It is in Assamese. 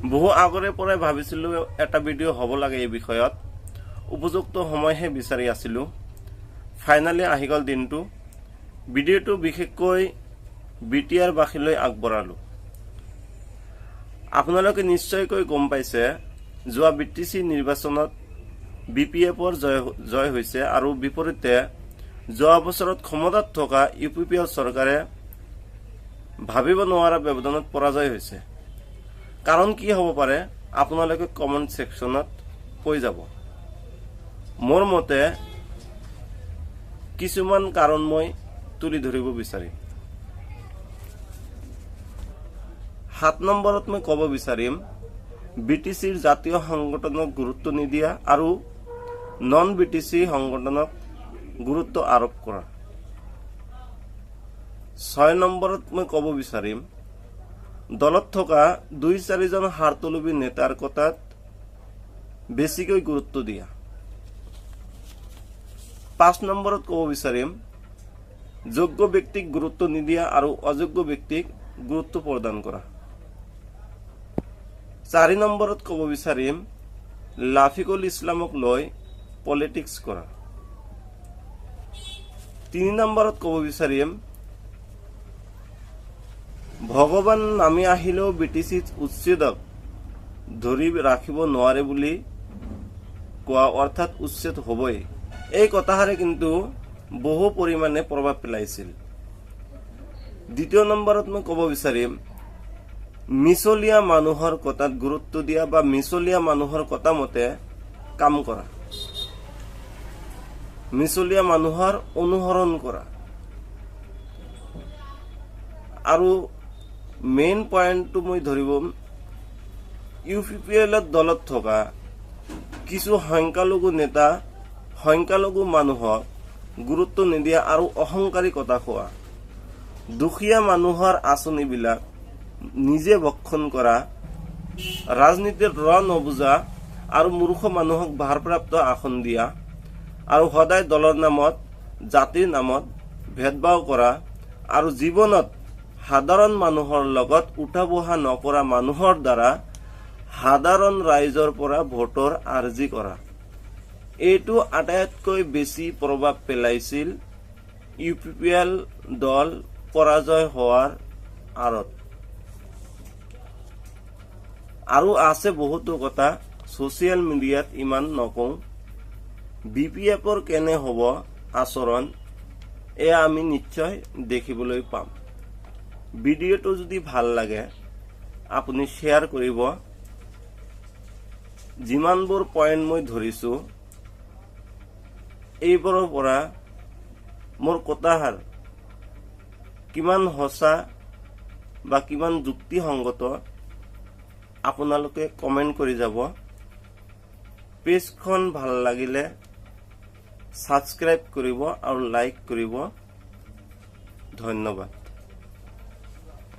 বহু আগৰে পৰাই ভাবিছিলোঁ এটা ভিডিঅ' হ'ব লাগে এই বিষয়ত। উপযুক্ত সময়হে বিচাৰি আছিলোঁ। ফাইনালি আহি গ'ল দিনটো। ভিডিঅ'টো বিশেষকৈ বিটিআৰ বাসীলৈ আগবঢ়ালোঁ। আপোনালোকে নিশ্চয়কৈ গম পাইছে, যোৱা BTC নিৰ্বাচনত BPF-ৰ জয় হৈছে আৰু বিপৰীতে যোৱা বছৰত ক্ষমতাত থকা UPPL চৰকাৰে ভাবিব নোৱাৰা ব্যৱধানত পৰাজয় হৈছে। কাৰণ কি হ'ব পাৰে আপোনালোকে কমেণ্ট ছেকশ্যনত কৈ যাব। মোৰ মতে কিছুমান কাৰণ মই তুলি ধৰিব বিচাৰিম। 7 নম্বৰত মই ক'ব বিচাৰিম BTCৰ জাতীয় সংগঠনক গুৰুত্ব নিদিয়া আৰু নন BTC সংগঠনক গুৰুত্ব আৰোপ কৰা। 6 নম্বৰত মই ক'ব বিচাৰিম দলত থকা 2-4 জন হাৰতলবী নেতাৰ কথাত বেছিকৈ গুৰুত্ব দিয়া। 5 নম্বৰত ক'ব বিচাৰিম যোগ্য ব্যক্তিক গুৰুত্ব নিদিয়া আৰু অযোগ্য ব্যক্তিক গুৰুত্ব প্ৰদান কৰা। 4 নম্বৰত ক'ব বিচাৰিম লাফিকুল ইছলামক লৈ পলিটিক্স কৰা। 3 নম্বৰত ক'ব বিচাৰিম ভগৱান নামি আহিলেও BTC উচ্ছেদক ধৰি ৰাখিব নোৱাৰে বুলি কোৱা, অৰ্থাৎ উচ্ছেদ হ'বই। এই কথাষাৰে কিন্তু বহু পৰিমাণে প্ৰভাৱ পেলাইছিল। 2 নম্বৰত মই ক'ব বিচাৰিম মিছলীয়া মানুহৰ কথাত গুৰুত্ব দিয়া বা মিছলীয়া মানুহৰ কথা মতে কাম কৰা, মিছলীয়া মানুহৰ অনুসৰণ কৰা। আৰু মেইন পইণ্টটো মই ধৰিব UPPL দলত থকা কিছু সংখ্যালঘু নেতা সংখ্যালঘু মানুহক গুৰুত্ব নিদিয়া আৰু অহংকাৰী কথা কোৱা, দুখীয়া মানুহৰ আঁচনিবিলাক নিজে ভক্ষণ কৰা, ৰাজনীতিৰ নবুজা আৰু মূৰ্খ মানুহক ভাৰপ্ৰাপ্ত আসন দিয়া আৰু সদায় দলৰ নামত জাতিৰ নামত ভেদভাৱ কৰা আৰু জীৱনত সাধাৰণ মানুহৰ লগত উঠা বহা নকৰা মানুহৰ দ্বাৰা সাধাৰণ ৰাইজৰ পৰা ভোটৰ আৰ্জি কৰা, এইটো আটাইতকৈ বেছি প্ৰভাৱ পেলাইছিল UPPL দল পৰাজয় হোৱাৰ আঁৰত। আৰু আছে বহুতো কথা ছচিয়েল মিডিয়াত ইমান নকওঁ। BPF-ৰ কেনে হ'ব আচৰণ এয়া আমি নিশ্চয় দেখিবলৈ পাম। ভিডিঅ'টো যদি ভাল লাগে আপুনি শ্বেয়াৰ কৰিব। যিমানবোৰ পইণ্ট মই ধৰিছোঁ এইবোৰৰ পৰা মোৰ কথাষাৰ কিমান সঁচা বা কিমান যুক্তিসংগত আপোনালোকে কমেণ্ট কৰি যাব। পেজখন ভাল লাগিলে ছাবস্ক্ৰাইব কৰিব আৰু লাইক কৰিব। ধন্যবাদ।